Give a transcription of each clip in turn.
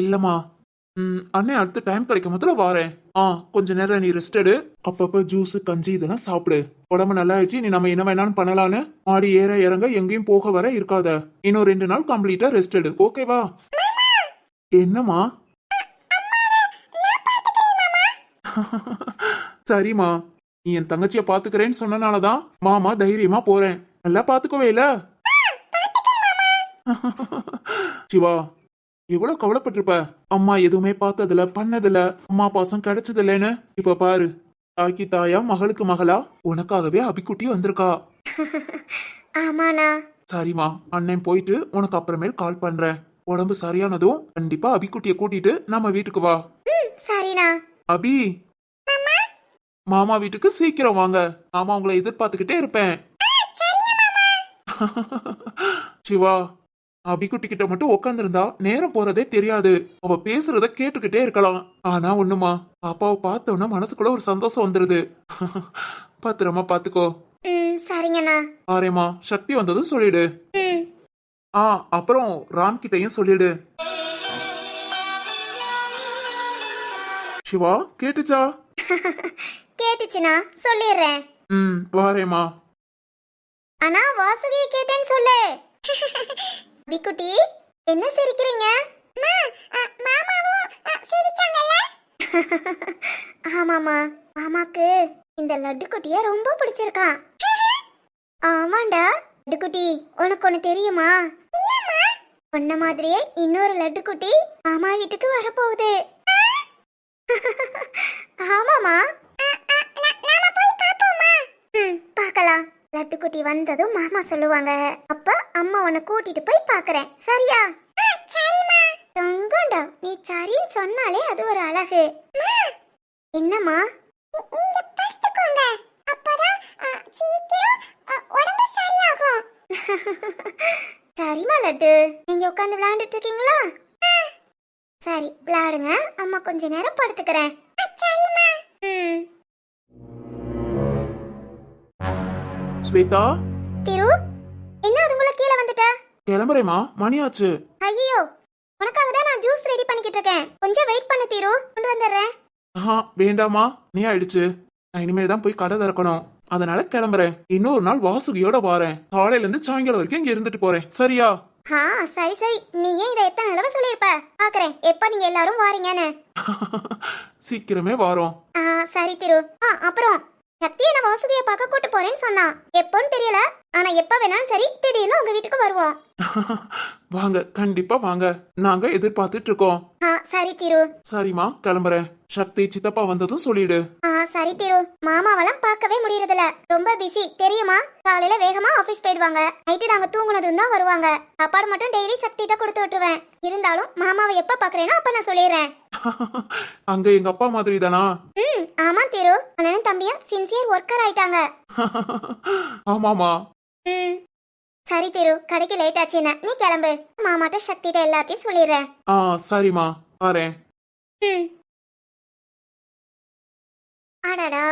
இல்லம்மா. அண்ணே அடுத்த டைம் கிடைக்கும் போதுல வாரேன். கொஞ்ச நேரம் நீ ரெஸ்ட் எடு. அப்பப்ப ஜூஸ் கஞ்சி இதெல்லாம் சாப்பிடு. உடம்பு நல்லா ஆயிடுச்சு. நீ நம்ம என்ன வேணாலும் பண்ணலான்னு மாடி ஏற இறங்க எங்கேயும் போக வர இருக்காத. இன்னும் 2 நாள் கம்ப்ளீட்டா ரெஸ்ட் எடு. ஓகேவா? என்னம்மா? சரிம்மா. நீ என் தங்கச்சிய பாத்துக்கிறேன்னு சொன்னனாலதான் மாமா தைரியமா போறேன். நல்லா பாத்துக்கவே இல்ல. சிவா, எவ்வளவு கவலைப்பட்டிருப்ப. அம்மா எதுவுமே பார்த்ததுல பண்ணதுல அம்மா பாசம் கிடைச்சதில்லன்னு. இப்ப பாரு, தாய்க்கு தாயா மகளுக்கு மகளா உனக்காகவே அபிக்குட்டி வந்திருக்கா. ஆமாண்ணா. சரிம்மா, அண்ணன் போயிட்டு உனக்கு அப்புறமேல் கால் பண்றேன். உடம்பு சரியானதும் கண்டிப்பா அபிக்குட்டிய கூட்டிட்டு நம்ம வீட்டுக்கு வா. சரிண்ணா. அபி, மாமா வீட்டுக்கு சீக்கிரம் வாங்க. மாமா உங்களை எதிர்பார்த்துக்கிட்டே இருப்பேன். சிவா, அபிக்குட்டி கிட்ட மட்டும் உட்காந்துருந்தா நேரம் போறதே தெரியாது. அவ பேசுறத கேட்டுக்கிட்டே இருக்கலாம். ஆனா ஒண்ணுமா, பாப்பாவை பார்த்தோன்னா மனசுக்குள்ள ஒரு சந்தோஷம் வந்துருது. பத்திரமா பாத்துக்கோ. சரிங்கண்ணா. ஆரேமா, சக்தி வந்ததும் சொல்லிடு. அப்புறம் ராம் கிட்டையும் சொல்லிடு. சிவா, கேட்டுச்சா? கேட்டுச்சுண்ணா, சொல்லிடுறேன். வாரேமா. அண்ணா, வாசுகியை கேட்டேன்னு சொல்லு. அபிக்குட்டி, என்ன சிரிக்கிறீங்க? ஆமாமா, மாமாக்கு இந்த லட்டு குட்டிய ரொம்ப பிடிச்சிருக்கான். ஆமாண்டா லட்டு குட்டி, உனக்கு ஒண்ணு தெரியுமா? உன்ன மாதிரியே இன்னொரு லட்டு குட்டி மாமா வீட்டுக்கு வரப்போகுது. ஆமாமா. பார்க்கலாம். லட்டுக்குட்டி வந்ததும் மாமா சொல்லுவாங்க. அப்ப அம்மா உன்னை கூட்டிட்டு போய் பாக்குறேன். சரியா? தங்கண்டா, நீ சரின்னு சொன்னாலே அது ஒரு அழகு. என்னம்மா? நீங்க பார்த்துக்கோங்க. அப்பதான் சீக்கிரம் உடம்பு சரியாகும். சரிமா லட்டு, நீங்க உட்கார்ந்து விளையாண்டுட்டு இருக்கீங்களா? சரி, விளையாடுங்க. அம்மா கொஞ்ச நேரம் படுத்துக்கிறேன். ஸ்வேதா, திரு, என்ன அதுக்குள்ள கீழே வந்துட்ட? கிளம்புறேமா, மணியாச்சு. ஐயோ, உனக்காக தான் நான் ஜூஸ் ரெடி பண்ணிக்கிட்டு இருக்கேன். கொஞ்சம் வெயிட் பண்ணு திரு, கொண்டு வந்துடுறேன். வேண்டாமா, நீ ஆயிடுச்சு. நான் இனிமேல் தான் போய் கடை திறக்கணும். அதனால கிளம்புறேன். இன்னொரு நாள் வாசுகியோட வாரேன். காலையில இருந்து சாயங்காலம் வரைக்கும் இங்க இருந்துட்டு போறேன். சரியா? சரி சரி. நீ ஏன் இதை எத்தனை தடவை சொல்லியிருப்ப? பாக்குறேன் எப்ப நீங்க எல்லாரும் வாரீங்கன்னு. சீக்கிரமே வாரோம். சரி திரு. அப்புறம் சக்தி என்ன வாசுகியை பார்க்க கூட்டு போறேன்னு சொன்னா. எப்போன்னு தெரியல, ஆனா எப்ப வேணாலும் சரி திடீர்னு உங்க வீட்டுக்கு வருவோம். வாங்க, கண்டிப்பா வாங்க. நாங்க எதிர்பார்த்துட்டு இருக்கோம். சரி திரு. சரிம்மா, கிளம்புறேன். சக்தி சித்தப்பா வந்ததும் சொல்லிடு. சரி திரு. மாமாவெல்லாம் பார்க்கவே முடியறதில்ல, ரொம்ப பிஸி தெரியுமா? காலையில வேகமா ஆபீஸ் போயிடுவாங்க. நைட்டு நாங்க தூங்குனதும் தான் வருவாங்க. சாப்பாடு மட்டும் டெய்லி சக்திட்ட கொடுத்து விட்டுருவேன். இருந்தாலும் மாமாவை எப்ப பாக்குறேனோ அப்ப நான் சொல்லிடுறேன். அங்க எங்க அப்பா மாதிரி தானா? ஆமா திரு. அண்ணனும் தம்பியும் சின்சியர் ஒர்க்கர் ஆயிட்டாங்க. ஆமாமா. சரி திரு, கடைக்கு லேட் ஆச்சுன்னா நீ கிளம்பு. மாமாட்ட சக்திட்ட எல்லாத்தையும் சொல்லிடுறேன். சரிம்மா, வரேன். அடடா,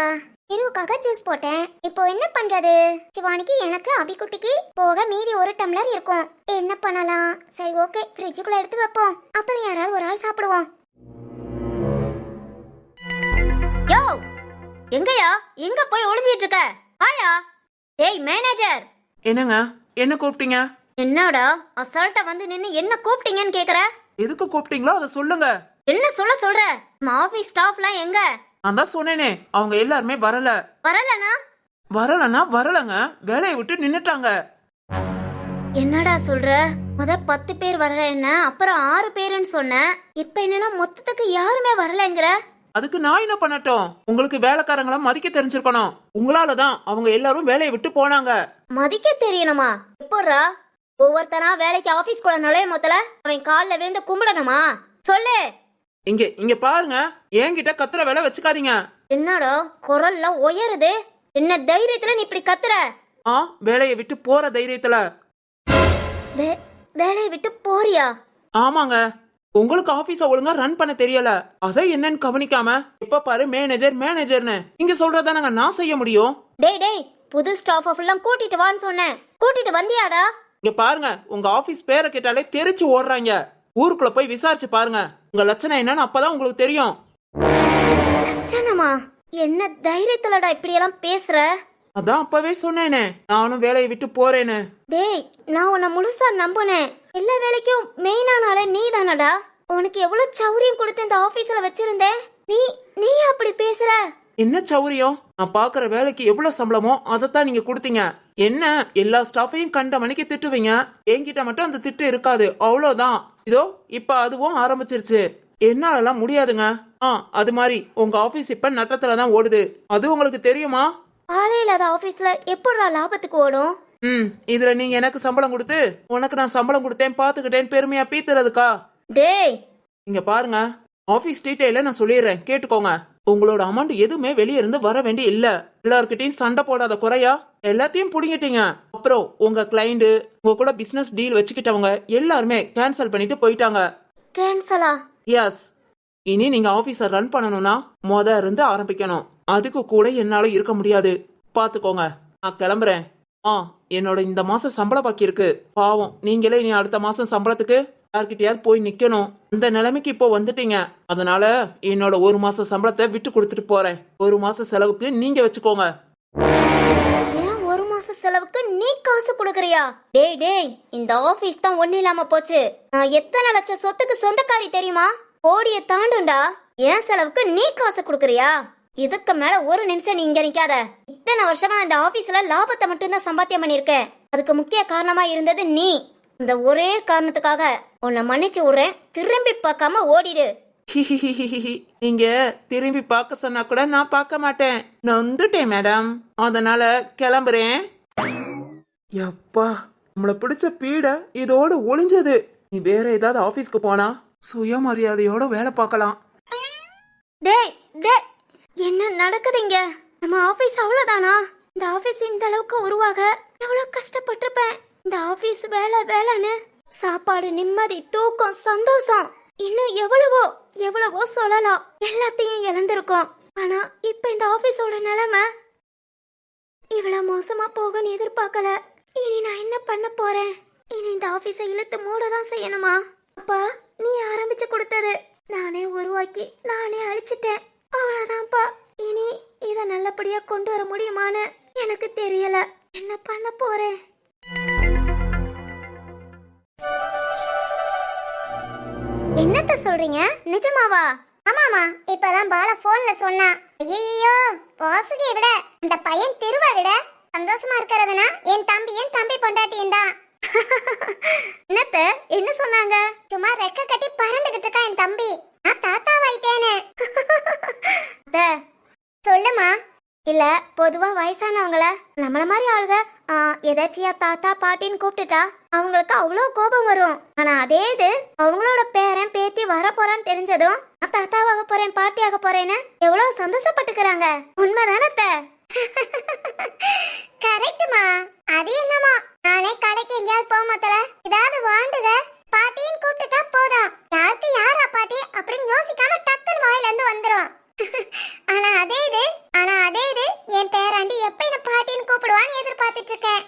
திருவுக்காக ஜூஸ் போட்டேன். இப்போ என்ன பண்றது? சிவானிக்கு எனக்கு அபிக்குட்டிக்கு போக மீதி ஒரு டம்ளர் இருக்கும். என்ன பண்ணலாம்? சரி ஓகே, ஃப்ரிட்ஜுக்குள்ள எடுத்து வைப்போம். அப்புறம் யாராவது ஒரு ஆள் சாப்பிடுவோம். யோ, எங்கயா? எங்க போய் ஒளிஞ்சிட்டு இருக்க? ஆயா, ஏய் மேனேஜர். என்னங்க, என்ன கூப்பிட்டீங்க? என்னடா அசால்ட்டா வந்து நின்னு என்ன கூப்பிட்டீங்கன்னு கேக்குற? எதுக்கு கூப்பிட்டீங்களோ அதை சொல்லுங்க. என்ன சொல்ற? நம்ம ஆபீஸ் ஸ்டாஃப்லாம் எங்க? நான் தான் சொன்னேனே, அவங்க எல்லாருமே வரல. வரலங்க, வேலையை விட்டு நின்னுட்டாங்க. என்னடா சொல்ற? முத 10 பேர் வரல, என்ன அப்புறம் 6 பேருன்னு சொன்ன. இப்ப என்னன்னா மொத்தத்துக்கு யாருமே வரலங்கிற? அதுக்கு நான் என்ன பண்ணட்டும்? உங்களுக்கு வேலைக்காரங்கள மதிக்க தெரிஞ்சிருக்கணும். உங்களாலதான் அவங்க எல்லாரும் வேலையை விட்டு போனாங்க. மதிக்க தெரியணுமா? எப்படா? ஒவ்வொருத்தனா வேலைக்கு ஆபீஸ்குள்ள நுழைய முதல்ல அவன் காலில் விழுந்து கும்பிடணுமா? சொல்லு. இங்க பாருங்க, என்கிட்ட கத்துற வேலை வச்சுக்காதீங்க. என்னடா குரல்ல உயருது? என்ன தைரியத்துல நீ இப்படி கத்துற? வேலையை விட்டு போற தைரியத்துல. வேலையை விட்டு போறியா? ஆமாங்க, உங்களுக்கு ஆபீஸ ஒழுங்கா ரன் பண்ண தெரியல. அதை என்னன்னு கவனிக்காம எப்ப பாரு மேனேஜர்னு இங்க சொல்றதானங்க நான் செய்ய முடியும். டேய், புது ஸ்டாஃப் எல்லாம் கூட்டிட்டு வான்னு சொன்னேன். கூட்டிட்டு வந்தியாடா? இங்க பாருங்க, உங்க ஆபீஸ் பேரை கேட்டாலே தெரிச்சு ஓடுறாங்க. ஊருக்குள்ள போய் விசாரிச்சு பாருங்க. உங்க லட்சணம் என்னன்னு அப்பதான் உங்களுக்கு தெரியும். லட்சணமா? என்ன தைரியத்துலடா இப்படியெல்லாம் பேசுற? அதான் அப்பவே சொன்னேனே, நானும் வேலையை விட்டு போறேன்னு. டேய், நான் உன்னை முழுசா நம்புனேன். எல்லா வேலைக்கும் மெயினான ஆளே நீ தானடா. உனக்கு எவ்வளவு சௌரியம் கொடுத்து இந்த ஆபீஸ்ல வச்சிருந்தேன். நீ நீ அப்படி பேசுற? என்ன சௌரியம்? நான் பாக்குற வேலைக்கு எவ்வளவு சம்பளமோ அதைத்தான் நீங்க கொடுத்தீங்க. என்ன எல்லா ஸ்டாஃபையும் கண்ட மணிக்கு திட்டுவீங்க, என்கிட்ட மட்டும் அந்த திட்டு இருக்காது, அவ்வளவுதான். இதோ இப்ப அதுவும் ஆரம்பிச்சிருச்சு. என்னாலலாம் முடியாதுங்க. அது மாதிரி உங்க ஆபீஸ் இப்ப நட்டத்துலதான் ஓடுது. அது உங்களுக்கு தெரியுமா? ஆளே இல்லாத ஆபீஸ்ல எப்படிடா லாபத்துக்கு ஓடும்? இதுல நீங்க எனக்கு சம்பளம் கொடுத்து உனக்கு நான் சம்பளம் கொடுத்தேன் பாத்துக்கிட்டேன் பெருமையா பீத்துறதுக்கா? டேய், இங்க பாருங்க, ஆபீஸ் டீடைல நான் சொல்லிடுறேன், கேட்டுக்கோங்க. உங்களோட அமௌண்ட் எதுவுமே வெளியே இருந்து வர வேண்டிய இல்ல. எல்லார்கிட்டயும் சண்டை போடாத குறையா எல்லாத்தையும் புடிங்கிட்டீங்க. அப்புறம் உங்க கிளைண்ட், உங்க கூட பிசினஸ் டீல் வச்சுக்கிட்டவங்க எல்லாருமே கேன்சல் பண்ணிட்டு போயிட்டாங்க. கேன்சலா? எஸ். இனி நீங்க ஆபீஸ ரன் பண்ணணும்னா இருந்து ஆரம்பிக்கணும். அதுக்கு கூட என்னால இருக்க முடியாது, பாத்துக்கோங்க. நான் கிளம்புறேன். என்னோட இந்த மாசம் சம்பள பாக்கி இருக்கு. பாவம் நீங்களே இனி அடுத்த மாசம் சம்பளத்துக்கு யார்கிட்டயாவது போய் நிக்கணும். இந்த நிலைமைக்கு இப்போ வந்துட்டீங்க. அதனால என்னோட 1 மாசம் சம்பளத்தை விட்டு கொடுத்துட்டு போறேன். 1 மாசம் செலவுக்கு நீங்க வச்சுக்கோங்க. ஏன் 1 மாசம் செலவுக்கு நீ காசு கொடுக்கறியா? டேய் டேய், இந்த ஆபீஸ் தான் ஒண்ணு இல்லாம போச்சு. நான் எத்தனை லட்சம் சொத்துக்கு சொந்தக்காரி தெரியுமா? கோடியை தாண்டுண்டா. ஏன் செலவுக்கு நீ காசு கொடுக்கறியா? இதுக்கு மேல ஒரு நிமிஷம் நீ இங்க நிக்காத. இத்தனை வருஷமா இந்த ஆபீஸ்ல லாபத்தை மட்டும்தான் சம்பாத்தியம் பண்ணிருக்கேன். அதுக்கு முக்கிய காரணமா இருந்தது நீ. இந்த ஒரே காரணத்துக்காக உன்னை மன்னிச்சு விடுறேன். திரும்பி பார்க்காம ஓடிடு. நீங்க திரும்பி பார்க்க சொன்னா கூட நான் பார்க்க மாட்டேன். நான் வந்துட்டேன் மேடம், அதனால கிளம்புறேன். எப்பா, நம்மள பிடிச்ச பீட இதோட ஒளிஞ்சது. நீ வேற ஏதாவது ஆபீஸ்க்கு போனா சுயமரியாதையோட வேலை பார்க்கலாம். டேய் டேய், என்ன நடக்குதுங்க? நம்ம ஆபீஸ் அவ்வளவுதானா? இந்த ஆபீஸ் இந்த அளவுக்கு உருவாக எவ்வளவு கஷ்டப்பட்டிருப்பேன். இந்த ஆபீஸ் வேலை வேலைன்னு சாப்பாடு, நிம்மதி, தூக்கம், சந்தோஷம், இன்னும் எவ்வளவோ எவ்வளவோ சொல்லலாம். எல்லாத்தையும் இழந்திருக்கோம். ஆனா இப்ப இந்த ஆபீஸோட நிலைமை இவ்வளவு மோசமா போகும்னு எதிர்பார்க்கல. இனி நான் என்ன பண்ண போறேன்? இனி இந்த ஆபீஸை இழுத்து மூடதான் செய்யணுமா? அப்பா, நீ ஆரம்பிச்சு கொடுத்தது நானே உருவாக்கி நானே அழிச்சிட்டேன். அவ்வளவுதான்ப்பா. இனி இத நல்லபடியா கொண்டு வர முடியுமான்னு எனக்கு தெரியல. என்ன பண்ண போறேன்? என்னத்த சொல்றீங்க? நிஜமாவா? ஆமாமா, இப்பதான் பாலா போன்ல சொன்னா. ஐயோ, வாசுகியை விட அந்த பையன் திருவா விட சந்தோஷமா இருக்கிறதுனா என் தம்பி பொண்டாட்டியும் தான். என்னத்த என்ன சொன்னாங்க? சும்மா ரெக்க கட்டி பறந்துகிட்டு இருக்கா என் தம்பி. நான் தாத்தாவாயிட்டேன்னு. சொல்லுமா. இல்ல, பொதுவா வயசானவங்கள நம்மள மாதிரி ஆளுங்க எதாச்சியா தாத்தா பாட்டின்னு கூப்பிட்டுட்டா அவங்களுக்கு அவ்வளோ கோபம் வரும். ஆனா அதே இது அவங்களோட பேரன் பேத்தி வர போறான்னு தெரிஞ்சதும் நான் தாத்தாவாக போறேன் பாட்டியாக போறேன்னு எவ்வளவு சந்தோஷப்பட்டுக்கிறாங்க. உண்மைதானத்த? கரெக்ட்மா. அது என்னமா, நானே கடைக்கு எங்கேயாவது போமத்துல ஏதாவது வாண்டுக பாட்டின்னு கூப்பிட்டுட்டா போதும், யாருக்கு யாரா பாட்டி அப்படின்னு யோசிக்காம டக்குன்னு வாயில இருந்து வந்துரும். ஆனா அதே இது என் பேராண்டி எப்ப என்ன பாட்டின்னு கூப்பிடுவான்னு எதிர்பார்த்துட்டு இருக்கேன்.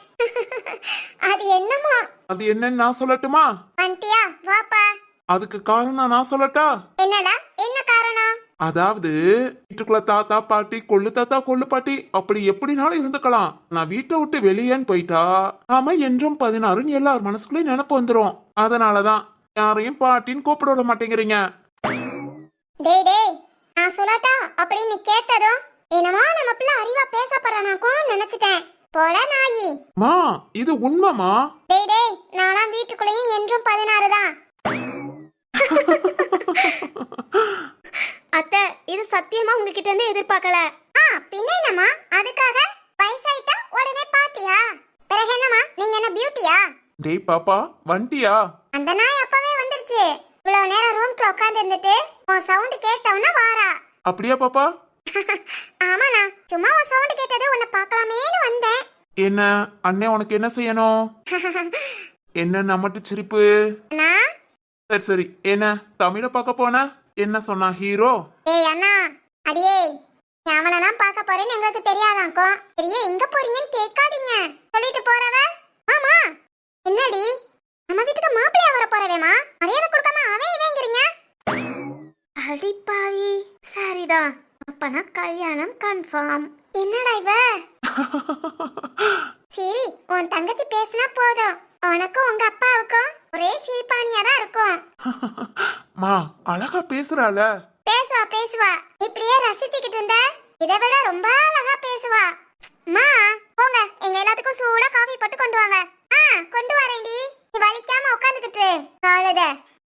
அது என்னமோ. அது என்னன்னு நான் சொல்லட்டுமா? ஆண்டியா, வாப்பா. அதுக்கு காரணம் நான் சொல்லட்டா? என்னடா, என்ன காரணம்? அதாவது வீட்டுக்குள்ள தாத்தா பாட்டி, கொள்ளு தாத்தா கொள்ளு பாட்டி அப்படி எப்படினாலும் இருந்துக்கலாம். நான் வீட்டை விட்டு வெளியேன்னு போயிட்டா நாம என்றும் 16 எல்லார் மனசுக்குள்ளேயும் நினைப்பு வந்துரும். அதனாலதான் யாரையும் பாட்டின்னு கூப்பிட விட மாட்டேங்கிறீங்க. டேய் டேய், நான் சொல்லட்டா அப்படின்னு கேட்டதும் என்னமோ நம்ம பிள்ளை அறிவா பேச போறானாக்கும் நினைச்சிட்டேன். போட நாயி. மா, இது உண்மைமா? டேய் டேய், நானா வீட்டுக்குள்ளேயும் என்றும் 16 தான். அத்தை, இது சத்தியமா உங்ககிட்ட இருந்து எதிர்பார்க்கல. பின்ன என்னமா, அதுக்காக வயசாயிட்டா உடனே பாட்டியா? பிறகு என்னமா, நீங்க என்ன பியூட்டியா? டேய் பாப்பா, வண்டியா? அந்த நாய் அப்பவே வந்துருச்சு. இவ்வளவு நேரம் ரூம்க்குள்ள உட்கார்ந்து இருந்துட்டு உன் சவுண்ட் கேட்டவனா வாரா. அப்படியா பாப்பா? ஆமாண்ணா, சும்மா உன் சவுண்ட் கேட்டது உன்னை பார்க்கலாமேன்னு வந்தேன். என்ன அண்ணே, உனக்கு என்ன செய்யணும்? என்ன நம்மட்டு சிரிப்பு? அண்ணா. சரி சரி, என்ன தமிழ பார்க்க போன? என்ன சொன்னா ஹீரோ? ஏய் அண்ணா, அடியே, அவனை தான் பார்க்க போறேன்னு எங்களுக்கு தெரியாதாக்கும். பெரிய எங்க போறீங்கன்னு கேட்காதீங்க சொல்லிட்டு போறவ. ஆமா, என்னடி நம்ம வீட்டுக்கு மாப்பிள்ளையா வர போறவேமா மரியாதை கொடுக்காம அவன் இவங்கிறீங்க. அடிப்பாவி. சரிதான், அப்பனா கல்யாணம் கன்ஃபார்ம். என்னடா இவ? சரி, உன் தங்கச்சி பேசினா போதும், உனக்கும் உங்க அப்பாவுக்கும் ஒரே சிரிப்பானியா தான் இருக்கும். மா அழகா பேசுறாள. பேசுவா பேசுவா, இப்படியே ரசிச்சுக்கிட்டு இருந்த இதை விட ரொம்ப அழகா பேசுவா. மா போங்க, எங்க எல்லாத்துக்கும் சூடா காஃபி போட்டு கொண்டு வாங்க. கொண்டு வரேன்டி. நீ வலிக்காம உட்காந்துக்கிட்டு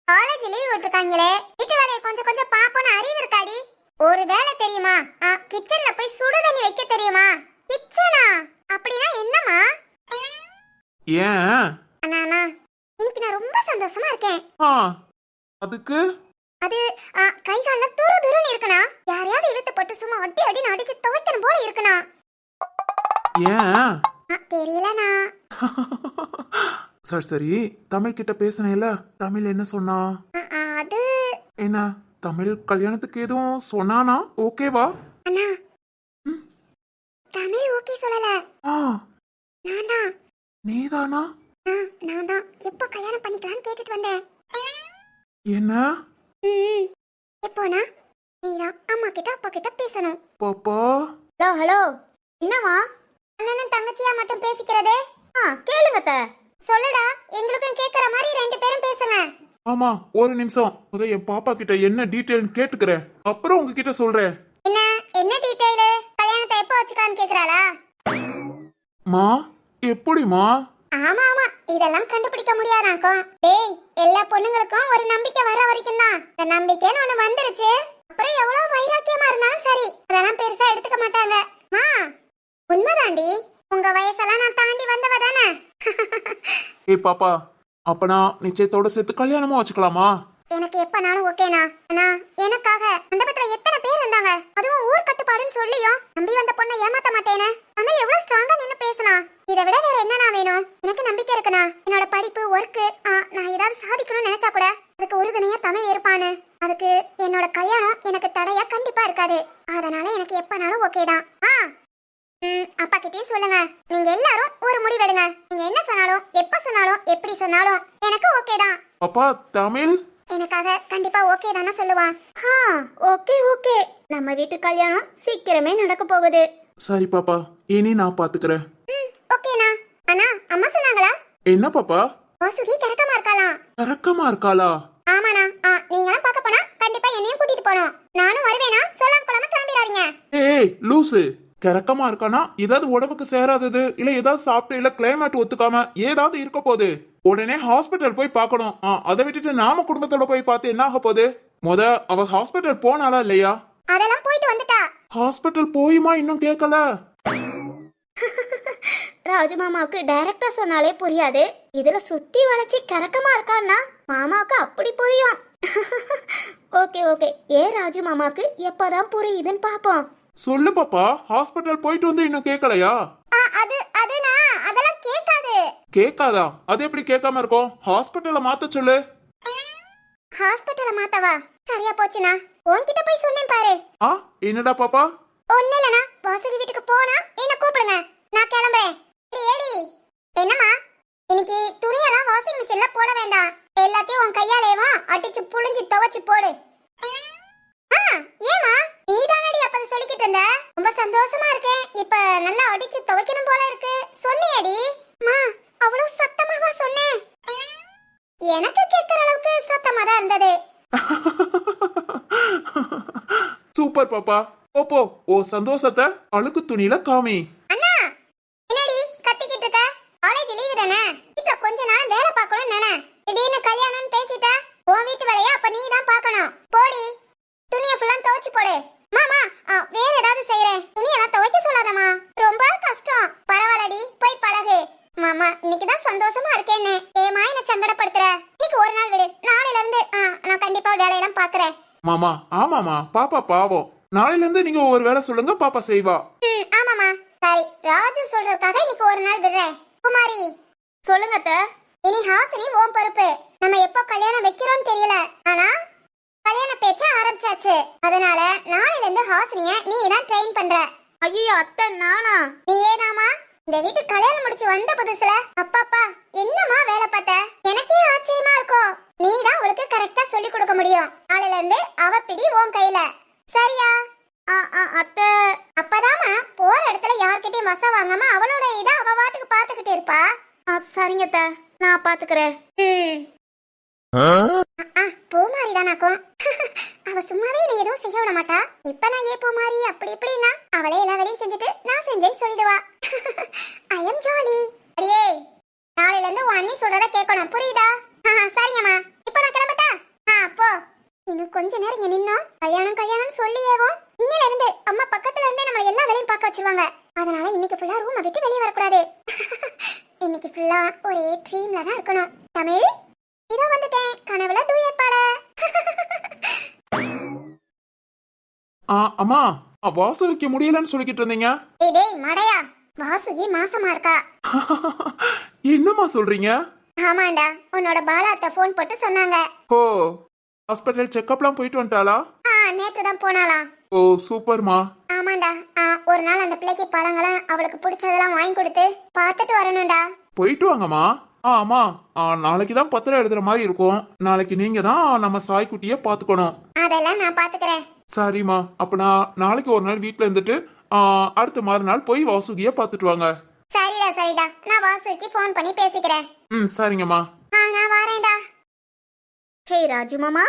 காலேஜ் லீவ் விட்டுருக்காங்களே, வீட்டு வேலையை கொஞ்சம் கொஞ்சம் பாப்போன்னு அறிவு இருக்காடி? ஒரு வேலை தெரியுமா? கிச்சன்ல போய் சுடு தண்ணி வைக்க தெரியுமா? கிச்சனா? அப்படின்னா என்னம்மா? ஏன்? அண்ணா இன்னைக்கு நான் ரொம்ப சந்தோஷமா இருக்கேன். அதுக்கு அது கை கால்ல துரு துருன்னு இருக்குனா, யாரையாவது இழுத்து போட்டு சும்மா அடி அடின்னு அடிச்சு துவைக்கணும் போல இருக்குனா. ஏன்? தெரியலண்ணா. சரி சரி, தமிழ் கிட்ட பேசினேல, தமிழ் என்ன சொன்னா? அது என்ன தமிழ் கல்யாணத்துக்கு எதுவும் சொன்னானா? ஓகேவா? அண்ணா தமிழ் ஓகே சொல்லல. நான் தான். நீதானா? நான் தான். எப்போ கல்யாணம் பண்ணிக்கலாம்னு கேட்டுட்டு வந்தேன். என்ன? எப்போனா? நீதான் அம்மா கிட்ட அப்பா கிட்ட பேசணும். பாப்பா. ஹலோ ஹலோ, என்னவா? அண்ணனும் தங்கச்சியா மட்டும் பேசிக்கிறதே. கேளுங்க அத்தை. சொல்லுடா, எங்களுக்கும் கேக்குற மாதிரி ரெண்டு பேரும் பேசுங்க. ஆமா, ஒரு நிமிஷம். முத என் பாப்பா கிட்ட என்ன டீடைல் கேட்டுக்கிறேன், அப்புறம் உங்ககிட்ட சொல்றேன். என்ன டீடைல்? கல்யாணத்தை எப்போ வச்சுக்கலாம்னு கேக்குறாளா? மா எப்படிமா? ஆமா ஆமா, இதெல்லாம் கண்டுபிடிக்க முடியாதாக்கும். டேய், எல்லா பொண்ணுங்களுக்கும் ஒரு நம்பிக்கை வர வரைக்கும் தான். இந்த நம்பிக்கைன்னு ஒண்ணு வந்துருச்சு, அப்புறம் எவ்வளவு வைராக்கியமா இருந்தாலும் சரி, அதெல்லாம் பெருசா எடுத்துக்க மாட்டாங்க. உண்மைதாண்டி, உங்க வயசெல்லாம் நான் தாண்டி வந்தவ தானே. ஏய் பாப்பா, அப்பனா நிச்சயத்தோட சேர்த்து கல்யாணமா வச்சுக்கலாமா? எனக்கு எப்பனாலும் ஓகேனா. ஆனா எனக்காக மண்டபத்துல எத்தனை பேர் இருந்தாங்க, அதுவும் ஊர் கட்டுப்பாடுன்னு சொல்லியும் நம்பி வந்த பொண்ணை ஏமாத்த மாட்டேனே. தமிழ் எவ்வளவு ஸ்ட்ராங்கா நின்னு பேசினா. இதை விட வேற என்னன்னா வேணும்? எனக்கு நம்பிக்கை இருக்குண்ணா. என்னோட படிப்பு, ஒர்க்கு, நான் ஏதாவது சாதிக்கணும்னு நினைச்சா கூட அதுக்கு உறுதுணையா தமிழ் இருப்பானு. அதுக்கு என்னோட கல்யாணம் எனக்கு தடையா கண்டிப்பா இருக்காது. அதனால எனக்கு எப்பனாலும் ஓகே தான். அப்பா கிட்டயும் சொல்லுங்க, நீங்க எல்லாரும் ஒரு முடிவெடுங்க. நீங்க என்ன சொன்னாலும், எப்ப சொன்னாலும், எப்படி சொன்னாலும் எனக்கு ஓகே தான். பாப்பா தமிழ் எனக்காக கண்டிப்பா ஓகே தானே சொல்லுவான். ஓகே ஓகே, நம்ம வீட்டு கல்யாணம் சீக்கிரமே நடக்க போகுது. சரி பாப்பா, இனி நான் பாத்துக்கிறேன். ஓகேண்ணா. அண்ணா, அம்மா சொன்னாங்களா? என்ன பாப்பா? வாசுகி கரெக்டமா இருக்காளாம். கரெக்டமா இருக்காளா? ஆமாண்ணா. நீங்களாம் பார்க்க போனா கண்டிப்பா என்னையும் கூட்டிட்டு போகணும். நானும் வருவேனா? சொல்லாம கொள்ளாம கிளம்பிடாதீங்க. ஏய் லூசு, கரெக்டமா இருக்கானா? ஏதாவது உடம்புக்கு சேராதது இல்ல ஏதாவது சாப்பிட்டு இல்ல கிளைமேட் ஒத்துக்காம ஏதாவது இருக்க போகுது, உடனே ஹாஸ்பிட்டல் போய் பார்க்கணும். அதை விட்டுட்டு நாம குடும்பத்தோட போய் பார்த்து என்ன ஆக போகுது? முத அவ ஹாஸ்பிட்டல் போனாலா இல்லையா? அதெல்லாம் போயிட்டு வந்துட்டா. ஹாஸ்பிட்டல் போயுமா இன்னும் கேட்கல? ராஜு மாமாவுக்கு டைரக்டா சொன்னாலே புரியாது, இதுல சுத்தி வளைச்சி கறக்கமா இருக்கான்னா மாமாவுக்கு அப்படி புரியும். ஓகே ஓகே, ஏன் ராஜு மாமாவுக்கு எப்பதான் புரியுதுன்னு பாப்போம். சொல்லு பாப்பா, ஹாஸ்பிட்டல் போயிட்டு வந்து இன்னும் கேட்கலையா? அதுனா அதெல்லாம் கேட்காது. கேட்காதா? அது எப்படி கேட்காம இருக்கும்? ஹாஸ்பிட்டல மாத்த சொல்லு. ஹாஸ்பிட்டல மாத்தவா? சரியா போச்சுனா உன்கிட்ட போய் சொன்னேன் பாரு. என்னடா பாப்பா? ஒண்ணு இல்லனா, வாசுகி வீட்டுக்கு போனா என்ன கூப்பிடுங்க, நான் கிளம்புறேன். ஏடி, என்னம்மா? இன்னைக்கு துணியெல்லாம் வாஷிங் மிஷின்ல போட வேண்டாம், எல்லாத்தையும் உன் கையாலேவா அடிச்சு புழிஞ்சு துவைச்சு போடு. ஏமா நீ தானடி அப்ப சொல்லிக்கிட்டு இருந்த? ரொம்ப சந்தோஷமா இருக்கேன், இப்ப நல்லா அடிச்சு துவைக்கணும் போல இருக்கு சொன்னியடி. மா, அவ்வளவு சத்தமாவா சொன்னேன்? எனக்கு கேட்கற அளவுக்கு சத்தமா தான் இருந்தது. சூப்பர் பாப்பா, போ ஓ சந்தோஷத்தை அழுக்கு துணியில காமி. அண்ணா, என்னடி கத்திக்கிட்டு இருக்க? காலேஜ் லீவு தானே, இப்ப கொஞ்ச நாள் வேலை பார்க்கணும்னு நினை. திடீர்னு கல்யாணம்னு பேசிட்டா உன் வீட்டு வேலையா அப்ப நீ தான் பார்க்கணும். போடி, துணியை ஃபுல்லா துவைச்சு போடு. மாமா, வேற ஏதாவது செய்யறேன், துணியெல்லாம் துவைக்க சொல்லாதம்மா, ரொம்ப கஷ்டம். பரவாயில்லடி, போய் பழகு. மாமா, இன்னைக்கு தான் சந்தோஷமா இருக்கேன்னு ஏமா என்ன சங்கடப்படுத்துற? இன்னைக்கு ஒரு நாள் விடு, நாளையில இருந்து நான் கண்டிப்பா வேலையெல்லாம் பாக்குறேன். மாமா, ஆமாமா, பாப்பா பாவம். நாளையில இருந்து நீங்க ஒரு வேலை சொல்லுங்க, பாப்பா செய்வா. ஆமாமா, சரி. ராஜு சொல்றதுக்காக இன்னைக்கு ஒரு நாள் விடுறேன். குமாரி, சொல்லுங்க அத்தை. இனி ஹாசினி ஓம் பொறுப்பு. நம்ம எப்போ கல்யாணம் வைக்கிறோம்னு தெரியல, ஆனா கல்யாண பேச்ச ஆரம்பிச்சாச்சு. அதனால நாளையில இருந்து ஹாசினிய நீ தான் ட்ரெயின் பண்ற. ஐயோ அத்தை, நானா? நீ ஏனாமா? இந்த வீட்டுக்கு கல்யாணம் முடிச்சு வந்த புதுசுல அப்பாப்பா என்னம்மா வேலை பார்த்த எனக்கே ஆச்சரியமா இருக்கும். நீ தான் அவளுக்கு கரெக்டா சொல்லி கொடுக்க முடியும். நாளையில இருந்து அவ பிடி உன் கையில, சரியா? அத்தை. அப்பதாம்மா போற இடத்துல யார்கிட்டயும் வச வாங்காம அவளோட இத அவ வாட்டுக்கு பாத்துக்கிட்டு இருப்பா. சரிங்க அத்தை, நான் பாத்துக்கிறேன். பூமாரி தானாக்கும். அவ சும்மாவே நீ எதுவும் செய்ய விட மாட்டா. இப்ப நான் ஏன் பூமாரி அப்படி இப்படின்னா அவளே எல்லா வேலையும் செஞ்சுட்டு நான் செஞ்சேன்னு சொல்லிடுவா. I am jolly. அடியே, நாளையில இருந்து உன் அண்ணி சொல்றத கேட்கணும், புரியுதா? சரிங்கம்மா, இப்ப நான் கிளம்பட்டா? போ. இன்னும் கொஞ்ச நேரம் இங்க நின்னோம் கல்யாணம் கல்யாணம் சொல்லியேவோம். இன்னையில இருந்து அம்மா பக்கத்துல இருந்தே நம்ம எல்லா வேலையும் பார்க்க வச்சிருவாங்க. அதனால இன்னைக்கு ஃபுல்லா ரூமை விட்டு வெளியே வரக்கூடாது. இன்னைக்கு ஃபுல்லா ஒரே ட்ரீம்ல தான் இருக்கணும். தமிழ், இதோ வந்துட்டேன் கனவுல டூயட் பாட. அம்மா, வாசு வைக்க முடியலன்னு சொல்லிக்கிட்டு இருந்தீங்க. டேய் மடையா, வாசுகி மாசமா இருக்கா. என்னம்மா சொல்றீங்க? ஆமாண்டா, உன்னோட பாலாத்த போன் போட்டு சொன்னாங்க. ஓ, ஹாஸ்பிட்டல் செக்கப்லாம் போயிட்டு வந்துட்டாளா? நேத்து தான் போனாலாம். ஓ சூப்பர்மா. ஆமாண்டா, ஒரு நாள் அந்த பிள்ளைக்கு பழங்களை அவளுக்கு பிடிச்சதெல்லாம் வாங்கி கொடுத்து பார்த்துட்டு வரணும்டா. போயிட்டு வாங்கம்மா. ஆமா, நாளைக்கு தான் பத்திரம் எழுதுற மாதிரி இருக்கும். நாளைக்கு நீங்க தான் நம்ம சாய்க்குட்டிய பாத்துக்கணும். அதெல்லாம் நான் பாத்துக்கிறேன். சரிம்மா, அப்ப நான் நாளைக்கு ஒரு நாள் வீட்ல இருந்துட்டு அடுத்த மறுநாள் போய் வாசுகிய பாத்துட்டு வாங்க. சரிடா சரிடா, நான் வாசுக்கு போன் பண்ணி பேசிக்கிறேன். சரிங்கம்மா. நான் வரேன்டா. ஹே ராஜு மாமா.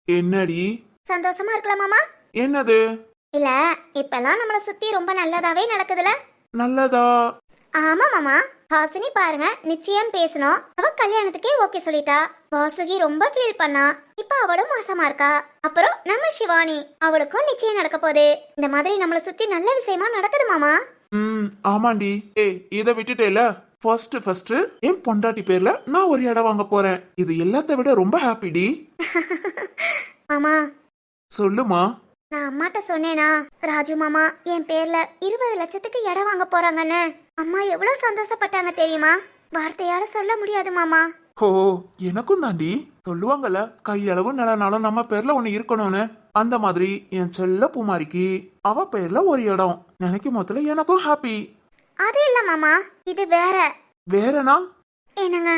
என்னடி சந்தோஷமா இருக்கலாம் மாமா? என்னது? இல்ல, இப்பெல்லாம் நம்மள சுத்தி ரொம்ப நல்லதாவே நடக்குதுல. நல்லதா? ஆமா மாமா, ஹாசினி பாருங்க நிச்சயம் பேசணும், அவ கல்யாணத்துக்கே ஓகே சொல்லிட்டா. வாசுகி ரொம்ப ஃபீல் பண்ணா, இப்ப அவளும் மாசமா இருக்கா. அப்புறம் நம்ம சிவானி, அவளுக்கும் நிச்சயம் நடக்க போகுது. இந்த மாதிரி நம்மள சுத்தி நல்ல விஷயமா நடக்குது மாமா. ஆமாண்டி. இத விட்டுட்டேல. ஃபர்ஸ்ட் என் பொண்டாட்டி பேர்ல நான் ஒரு இடம் வாங்க போறேன். இது எல்லாத்த விட ரொம்ப ஹாப்பிடி. மாமா சொல்லுமா. நான் அம்மாட்ட சொன்னேனா ராஜு மாமா என் பேர்ல 20 லட்சத்துக்கு இடம் வாங்க போறாங்கன்னு. அம்மா எவ்வளவு சந்தோஷப்பட்டாங்க தெரியுமா? வார்த்தையால சொல்ல முடியாது மாமா. ஓ, எனக்கும் தாண்டி. சொல்லுவாங்கல்ல, கையளவு நிலனாலும் நம்ம பேர்ல ஒண்ணு இருக்கணும்னு. அந்த மாதிரி என் செல்ல பூமாரிக்கு அவ பேர்ல ஒரு இடம் நினைக்கும் போதுல எனக்கும் ஹாப்பி. அது இல்ல மாமா, இது வேற. வேறனா? என்னங்க,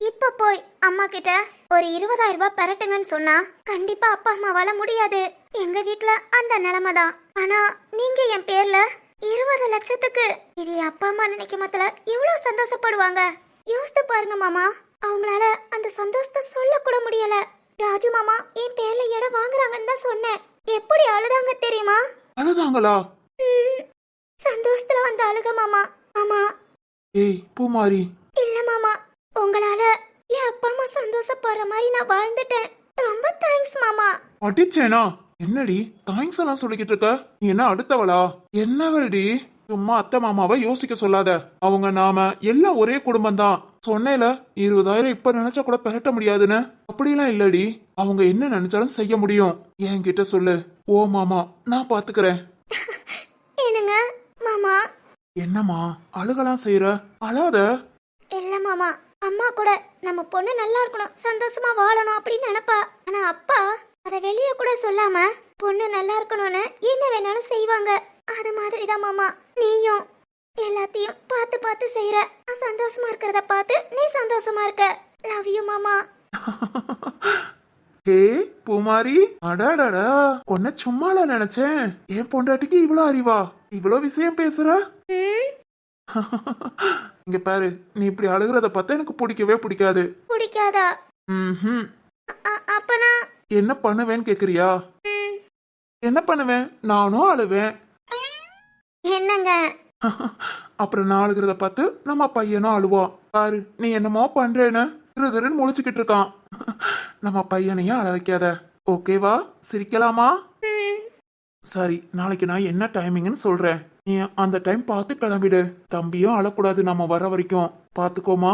இப்ப போய் அம்மா கிட்ட ஒரு 20,000 ரூபாய் பெறட்டுங்கன்னு சொன்னா கண்டிப்பா அப்பா அம்மாவால முடியாது. எங்க வீட்ல அந்த நிலைமை தான். ஆனா நீங்க என் பேர்ல 20 லட்சத்துக்கு, இது அப்பா அம்மா நினைக்கும் போதுல எவ்வளவு சந்தோஷப்படுவாங்க யோசித்து பாருங்க மாமா. அவங்களால அந்த சந்தோஷத்தை சொல்ல கூட முடியல. ராஜு மாமா என் பேர்ல இடம் வாங்குறாங்கன்னு தான் சொன்னேன். எப்படி அழுதாங்க தெரியுமா? அழுதாங்களா? சந்தோஷத்துல வந்து அழுக மாமா. ஆமா. ஏய் பூமாரி. இல்ல மாமா, உங்களால என் அப்பா அம்மா சந்தோஷப்படுற மாதிரி நான் வாழ்ந்துட்டேன். ரொம்ப தேங்க்ஸ் மாமா. அடிச்சேனா? என்னடி தேங்க்ஸ் எல்லாம் சொல்லிக்கிட்டு இருக்க? நீ என்ன அடுத்தவளா? என்னவடி? சும்மா அத்தை மாமாவை யோசிக்க சொல்லாத. அவங்க நாம எல்லாம் ஒரே குடும்பம் தான். சொன்னேல 20,000 இப்ப நினைச்சா கூட பெறட்ட முடியாதுன்னு. அப்படிலாம் இல்லடி, அவங்க என்ன நினைச்சாலும் செய்ய முடியும். என்கிட்ட சொல்லு. ஓ மாமா, நான் பாத்துக்கிறேன். என்னங்க மாமா? என்னம்மா அழுகலாம் செய்யற? அழாத. இல்ல மாமா, அம்மா கூட நம்ம பொண்ணு நல்லா இருக்கணும், சந்தோஷமா வாழணும் அப்படின்னு நினைப்பா. ஆனா அப்பா அத வெளிய கூட சொல்லாம பொண்ணு நல்லா இருக்கணும்னு என்ன வேணாலும் செய்வாங்க. அது மாதிரிதான் மாமா நீயும் எல்லாத்தையும் பார்த்து பார்த்து செய்யற. நான் சந்தோஷமா இருக்கிறத பார்த்து நீ சந்தோஷமா இருக்க. லவ் யூ மாமா. ஹே பூமாரி, அடாடா, உன்ன சும்மால நினைச்சேன். என் பொண்டாட்டிக்கு இவ்வளவு அறிவா? இவ்வளவு விஷயம் பேசுற? இங்க பாரு, நீ இப்படி அழுகிறத பார்த்தா எனக்கு பிடிக்கவே பிடிக்காது. பிடிக்காதா? அப்பனா என்ன பண்ணுவேன்னு கேக்குறியா? என்ன பண்ணுவேன்? நானும் அழுவேன். என்னங்க? அப்புறம் நான் அழுகிறத பார்த்து நம்ம பையனும் அழுவான். பாரு, நீ என்னமோ பண்றேன்னு திருன்னு முழிச்சுக்கிட்டு இருக்கான். நம்ம பையனையும் அழ வைக்காத, ஓகேவா? சிரிக்கலாமா? சரி, நாளைக்கு நான் என்ன டைமிங்னு சொல்றேன். நீ அந்த டைம் பார்த்து கிளம்பிடு. தம்பியும் அழக்கூடாது நம்ம வர வரைக்கும். பாத்துக்கோமா?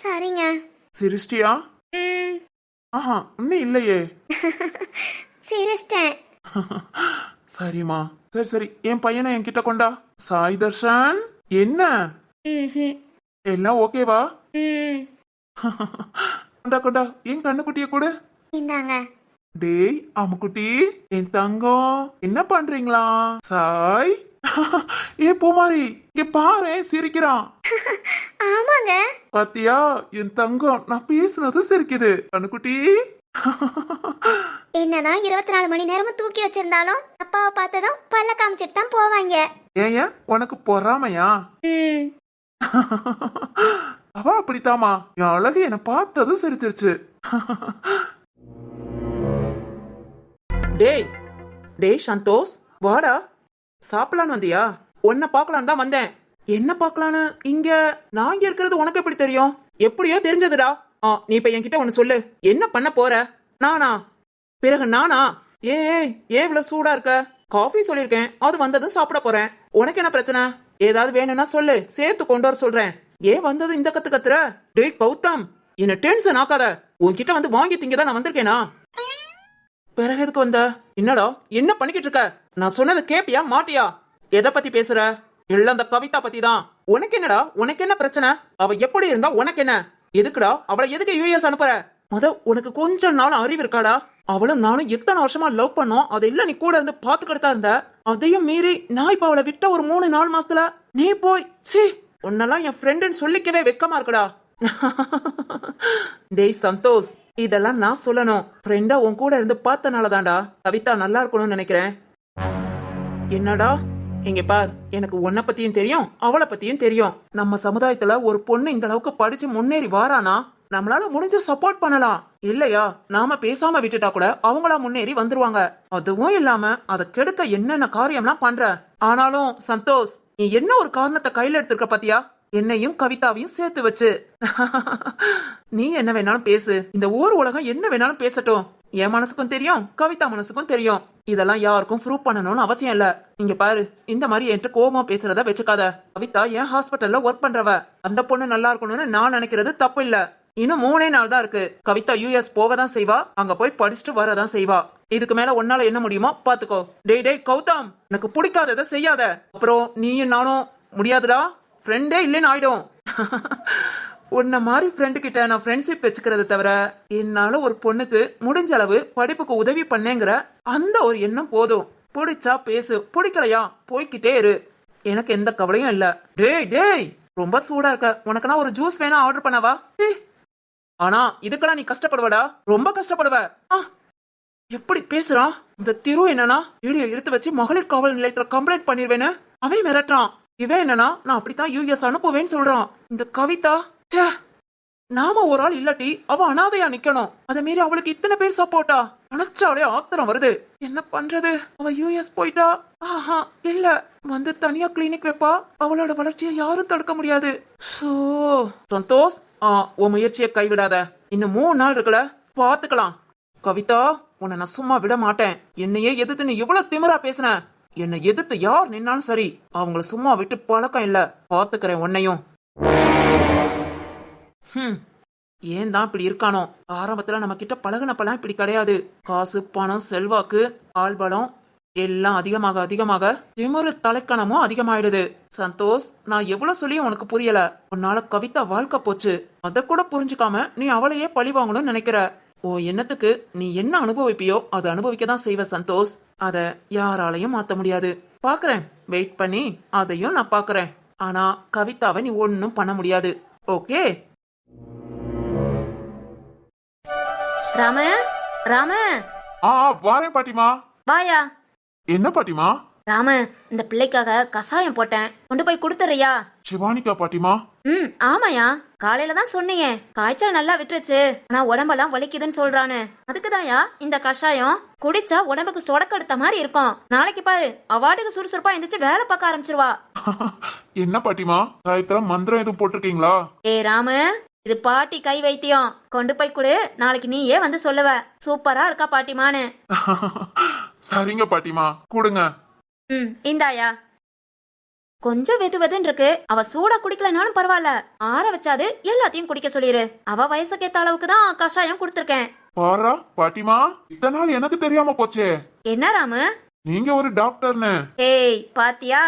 சரிங்க. சிரிச்சிட்டியா? ஆஹா, இன்னும் இல்லையே. சிரிச்சிட்டேன். சரிம்மா. சரி என் பையனை என்கிட்ட கொண்டா. சாய் தர்ஷன், என்ன எல்லாம் ஓகேவா? கொண்டா கொண்டா, என் கண்ணுக்குட்டிய கூட. இந்தாங்க. டேய் அம்முக்குட்டி, என் தங்கம், என்ன பண்றீங்களா? சாய் ஏ பூமாரி இங்க பாரு சிரிக்கிறான். ஆமாங்க. பாத்தியா என் தங்கம், நான் பேசுனது சிரிக்குது கண்ணுக்குட்டி. என்னதான் 24 மணி நேரமும் தூக்கி வச்சிருந்தாலும் அப்பாவை பார்த்ததும் பல்ல காமிச்சிட்டு தான் போவாங்க. ஏன் உனக்கு பொறாமையா? ம். அவ அப்படித்தாமா, என் அழகு என்னை பார்த்ததும் சிரிச்சிருச்சு. டேய் டேய் சந்தோஷ், வாடா. சாப்பிடலான்னு வந்தியா? உன்னை பார்க்கலான்னு தான் வந்தேன். என்ன பார்க்கலான்னு? இங்க நான் இங்க இருக்கிறது உனக்கு எப்படி தெரியும்? எப்படியோ தெரிஞ்சதுடா. நீ இப்ப என்கிட்ட ஒன்னு சொல்லு. என்ன பண்ண போற? நானா? பிறகு நானா? ஏன் இவ்வளவு சூடா இருக்க? காஃபி சொல்லிருக்கேன், அது வந்ததும் சாப்பிட போறேன். உனக்கு என்ன பிரச்சனை? ஏதாவது வேணும்னா சொல்லு, சேர்த்து கொண்டு வர சொல்றேன். ஏன் வந்தது இந்த கத்து கத்துற? டேய் கௌதம், என்ன டென்ஷன் ஆக்காத. உன்கிட்ட வந்து வாங்கி திங்கதான் நான் வந்திருக்கேனா? பிறகு எதுக்கு வந்த? என்னடா என்ன பண்ணிக்கிட்டு இருக்க? நான் சொன்னதை கேப்பியா மாட்டியா? எதை பத்தி பேசுற? எல்லாம் அந்த கவிதா பத்தி தான். உனக்கு என்னடா? உனக்கு என்ன பிரச்சனை? அவ எப்படி இருந்தா உனக்கு என்ன? எதுக்குடா அவளை எதுக்கு யூஎஸ் அனுப்புற? உனக்கு கொஞ்ச நாள் அறிவு இருக்காடா? அவளும் நானும் எத்தனை வருஷமா லவ் பண்ணோம், அதெல்லாம் நீ கூட இருந்து பாத்துக்கிட்டு தான் இருந்த. அதையும் மீறி நான் இப்ப அவளை விட்ட ஒரு 3-4 மாசத்துல நீ போய் சீ, உன்னெல்லாம் என் ஃப்ரெண்டுன்னு சொல்லிக்கவே வெக்கமா இருக்குடா. டேய் சந்தோஷ், இதெல்லாம் நான் சொல்லணும். ஃப்ரெண்டா உன் கூட இருந்து பார்த்தனாலதான்டா கவிதா நல்லா இருக்கணும்னு நினைக்கிறேன். என்னடா? இங்க பார், எனக்கு உன்னை பத்தியும் தெரியும், அவளை பத்தியும் தெரியும். நம்ம சமுதாயத்துல ஒரு பொண்ணு இந்த அளவுக்கு படிச்சு முன்னேறி வாரானா, நம்மளால முடிஞ்ச சப்போர்ட் பண்ணலாம். இல்லையா நாம பேசாம விட்டுட்டா கூட அவங்களா முன்னேறி வந்துருவாங்க. அதுவும் இல்லாம அதை கெடுக்க என்னென்ன காரியம்லாம் பண்ற. ஆனாலும் சந்தோஷ், நீ என்ன ஒரு காரணத்தை கையில எடுத்துருக்க பாத்தியா? என்னையும் கவிதாவையும் சேர்த்து வச்சு. நீ என்ன வேணாலும் பேசு, இந்த ஊர் உலகம் என்ன வேணாலும் பேசட்டும். என் மனசுக்கும் தெரியும், கவிதா மனசுக்கும் தெரியும். இதெல்லாம் யாருக்கும் ப்ரூவ் பண்ணணும்னு அவசியம் இல்ல. இங்க பாரு, இந்த மாதிரி என்கிட்ட கோபமா பேசுறத வச்சுக்காத. கவிதா என் ஹாஸ்பிட்டல்ல ஒர்க் பண்றவ. அந்த பொண்ணு நல்லா இருக்கணும்னு நான் நினைக்கிறது தப்பு இல்ல. இன்னும் 3 நாள் தான் இருக்கு. கவிதா யூஎஸ் போவதான் செய்வா, அங்க போய் படிச்சுட்டு வரதான் செய்வா. இதுக்கு மேல உன்னால என்ன முடியுமோ பாத்துக்கோ. டேய் கௌதம், எனக்கு பிடிக்காததை செய்யாத. அப்புறம் நீயும் நானும் முடியாதுடா, ஃப்ரெண்டே இல்லைன்னு ஆயிடும். உன்ன மாதிரி ஃப்ரெண்டு கிட்ட நான் ஃப்ரெண்ட்ஷிப் வச்சுக்கிறத தவிர என்னால ஒரு பொண்ணுக்கு முடிஞ்ச அளவு படிப்புக்கு உதவி பண்ணேங்கிற அந்த ஒரு எண்ணம் போதும். பிடிச்சா பேசு, பிடிக்கலையா போய்கிட்டே இரு. எனக்கு எந்த கவலையும் இல்ல. டேய் ரொம்ப சூடா இருக்க, உனக்கு நான் ஒரு ஜூஸ் வேணா ஆர்டர் பண்ணவா? ஆனா இதுக்கெல்லாம் நீ கஷ்டப்படுவடா, ரொம்ப கஷ்டப்படுவ. எப்படி பேசுறான் இந்த திரு? என்னன்னா வீடியோ எடுத்து வச்சு மகளிர் காவல் நிலையத்துல கம்ப்ளைண்ட் பண்ணிருவேன்னு அவன் மிரட்டுறான். இவன் என்னன்னா நான் அப்படித்தான் யூஎஸ் அனுப்புவேன்னு சொல்றான். இந்த கவிதா, நாம ஒரு ஆள் இல்லாட்டி அவ அனாதையா நிக்கணும். அதை மீறி அவளுக்கு இத்தனை பேர் சப்போர்ட்டா? நினைச்சாலே ஆத்திரம் வருது. என்ன பண்றது? அவ யூஎஸ் போயிட்டா இல்ல வந்து தனியா கிளினிக் வைப்பா. அவளோட வளர்ச்சியை யாரும் தடுக்க முடியாது. சந்தோஷ், உன் முயற்சியை கைவிடாத. இன்னும் 3 நாள் இருக்குல, பாத்துக்கலாம். கவிதா, உன்னை நான் சும்மா விட மாட்டேன். என்னையே எதிர்த்து நீ எவ்வளவு திமிரா பேசுன. என்னை எதிர்த்து யார் நின்னாலும் சரி, அவங்கள சும்மா விட்டு பழக்கம் இல்ல. பாத்துக்கிறேன் உன்னையும். ஏன் தான் இப்படி இருக்கானோ? ஆரம்பத்துல நம்ம கிட்ட பழகுனப்பெல்லாம் இப்படி கிடையாது. காசு, பணம், செல்வாக்கு, ஆள்பலம் எல்லாம் அதிகமாக திமிரு தலைக்கணமும் அதிகமாயிடுது. சந்தோஷ், நான் எவ்வளவு சொல்லியும் உனக்கு புரியல. உன்னால கவிதா வாழ்க்கை போச்சு. அத கூட புரிஞ்சுக்காம நீ அவளையே பழி வாங்கணும்னு நினைக்கிற. ஓ எண்ணத்துக்கு நீ என்ன அனுபவிப்பியோ அதை அனுபவிக்கதான் செய்வ சந்தோஷ். அத யாராலையும் மாத்த முடியாது. பாக்குறேன், வெயிட் பண்ணி அதையும் நான் பாக்குறேன். ஆனா கவிதாவை நீ ஒன்னும் பண்ண முடியாது. ஓகே? ராம வாரேன் பாட்டிமா. வாயா. என்ன பாட்டிமா? ராம, இந்த பிள்ளைக்காக கசாயம் போட்டேன், கொண்டு போய் கொடுத்துறியா? சிவானிகா பாட்டிமா? ஆமாயா, காலையில தான் சொன்னீங்க. காய்ச்சல் நல்லா விட்டுருச்சு, ஆனா உடம்பெல்லாம் வலிக்குதுன்னு சொல்றானு. அதுக்குதாயா இந்த கஷாயம். குடிச்சா உடம்புக்கு சொடக்கெடுத்த மாதிரி இருக்கும். நாளைக்கு பாரு, அவார்டுக்கு சுறுசுறுப்பா எந்திரிச்சு வேலை பார்க்க ஆரம்பிச்சிருவா. என்ன பாட்டிமா, காயத்துல மந்திரம் எதுவும் போட்டிருக்கீங்களா? ராமு, இது பாட்டி கை வைத்தியம். கொண்டு போய் கொடு, நாளைக்கு நீயே வந்து சொல்லுவ சூப்பரா இருக்கா பாட்டிமான்னு. சரிங்க பாட்டிமா, கொடுங்க. இந்தாயா. கொஞ்சம் வெதுன்னு இருக்கு. அவ சூடா குடிக்கலனாலும் பரவாயில்ல, ஆற வச்சாது எல்லாத்தையும் குடிக்க சொல்லிரு. அவ வயசுக்கேத்த அளவுக்கு தான் கஷாயம் கொடுத்திருக்கேன். பாரா பாட்டிமா, இத்தனை நாள் எனக்கு தெரியாம போச்சே. என்ன ராமு, நீங்க ஒரு டாக்டர்னு? பாத்தியா?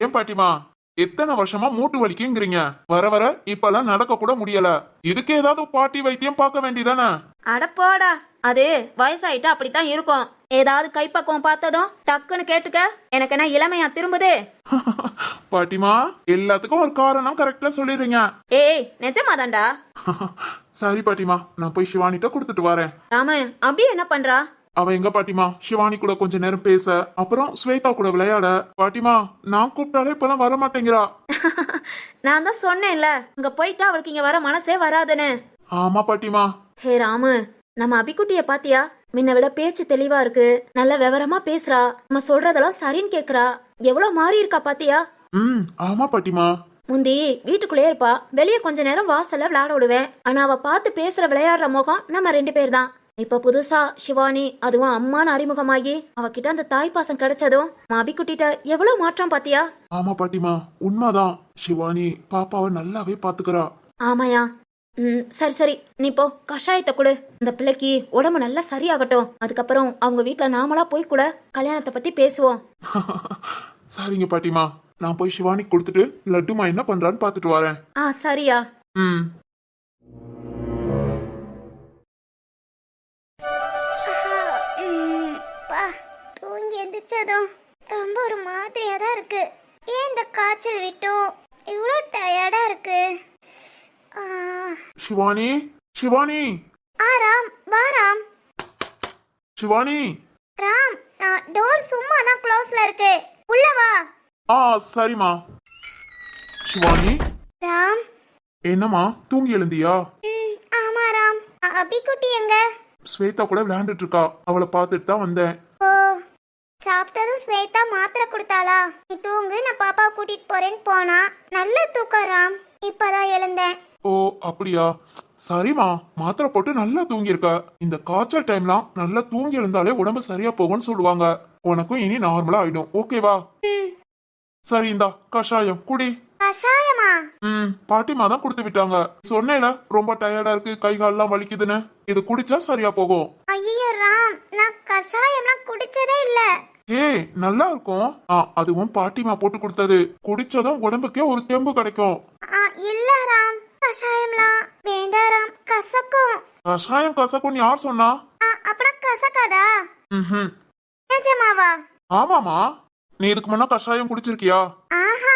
ஏன் பாட்டிமா, எத்தனை வருஷமா மூட்டு வலிக்குங்கிறீங்க, வர வர இப்பெல்லாம் நடக்க கூட முடியல. இதுக்கு ஏதாவது பாட்டி வைத்தியம் பார்க்க வேண்டியதானே? அடப்போடா, அது வயசாயிட்டா அப்படித்தான் இருக்கும். ஏதாவது கைப்பக்குவம் பார்த்ததும் டக்குன்னு கேட்டுக்க. எனக்கு என்ன இளமையா திரும்புது? பாட்டிமா எல்லாத்துக்கும் ஒரு காரணம் கரெக்டா சொல்லிடுறீங்க. ஏய் நிஜமாதான்டா. சரி பாட்டிமா, நான் போய் சிவானிட்ட கொடுத்துட்டு வரேன். ராமு அபி என்ன பண்றா? அவ எங்க பாட்டிமா சிவானி கூட கொஞ்ச நேரம் பேச, அப்புறம் ஸ்வேதா கூட விளையாட. பாட்டிமா நான் கூப்பிட்டாலே இப்பெல்லாம் வர மாட்டேங்கிறா. நான் தான் சொன்னேன்ல, அங்க போயிட்டா அவளுக்கு இங்க வர மனசே வராதுன்னு. ஆமா பாட்டிமா. ஹே ராமு, நம்ம அபிக்குட்டிய பாத்தியா? முன்ன விட பேச்சு தெளிவா இருக்கு, நல்ல விவரமா பேசுறா, நம்ம சொல்றதெல்லாம் சரின்னு கேக்குறா. எவ்வளவு மாறி இருக்கா பாத்தியா? ஆமா பாட்டிமா. முந்தி வீட்டுக்குள்ளே இருப்பா, வெளியே கொஞ்ச நேரம் வாசல்ல விளையாட விடுவேன். ஆனா அவ பார்த்து பேசுற விளையாடுற முகம் நம்ம 2 பேர் தான். இப்ப புதுசா சிவானி, அதுவும் அம்மான்னு அறிமுகமாகி அவகிட்ட அந்த தாய் பாசம் கிடைச்சதும் அபிக்குட்டிட்ட எவ்வளவு மாற்றம் பாத்தியா? ஆமா பாட்டிமா, உண்மைதான். சிவானி பாப்பாவை நல்லாவே பாத்துக்கிறா. ஆமாயா. சரி சரி, நீ போ கஷாயத்தை கொடு. இந்த பிள்ளைக்கு உடம்பு நல்லா சரியாகட்டும். அதுக்கப்புறம் அவங்க வீட்டுல நாமளா போய் கூட கல்யாணத்தை பத்தி பேசுவோம். சரிங்க பாட்டிமா, நான் போய் சிவானி கொடுத்துட்டு லட்டுமா என்ன பண்றான்னு பாத்துட்டு வரேன். சரியா. தூங்கி எந்திரிச்சதும் ரொம்ப ஒரு மாதிரியா தான் இருக்கு. ஏன் இந்த காய்ச்சல் விட்டோம் இவ்வளோ டயர்டா இருக்கு? சிவானி, சிவானி, ராம் வா ராம். சிவானி. ராம், டோர் சும்மா தான் க்ளோஸ்ல இருக்கு, உள்ள வா. சரிம்மா. சிவானி. ராம். என்னம்மா தூங்கி எழுந்தியா? ஆமா ராம். அபிக்குட்டி எங்க? ஸ்வேதா கூட விளையாண்டுட்டு இருக்கா, அவளை பார்த்துட்டு தான் வந்தேன். ஓ, சாப்பிட்டதும் ஸ்வேதா மாத்திரை கொடுத்தாளா? நீ தூங்கு, நான் பாப்பாவை கூட்டிட்டு போறேன்னு போனா. நல்ல தூக்கம் ராம், இப்பதான் எழுந்தேன். ஓ அப்படியா, சரிம்மா. மாத்திரை போட்டு நல்லா தூங்கி இருக்க. இந்த காய்ச்சல் டைம்லாம் நல்லா தூங்கி எழுந்தாலே உடம்பு சரியா போகும்னு சொல்லுவாங்க. உனக்கும் இனி நார்மலா ஆயிடும், ஓகேவா? சரி, இந்தா கஷாயம் குடி. கஷாயமா? பாட்டிமா தான் கொடுத்து விட்டாங்க. சொன்னேல ரொம்ப டயர்டா இருக்கு, கை கால்லாம் வலிக்குதுன்னு. இது குடிச்சா சரியா போகும். ஐயோ ராம், நான் கஷாயம்லாம் குடிச்சதே இல்ல. ஏய் நல்லா இருக்கும். அதுவும் பாட்டிமா போட்டு கொடுத்தது. குடிச்சதும் உடம்புக்கே ஒரு தெம்பு கிடைக்கும். இல்ல ராம், கஷாயம்லாம் வேண்டாம் ராம், கசக்கும். கஷாயம் கசக்கும் யார் சொன்னா? அப்புறம் கசக்காதா? ம். நிஜமாவா? ஆமாமா. நீ இதுக்கு முன்ன கஷாயம் குடிச்சிருக்கியா? ஆஹா,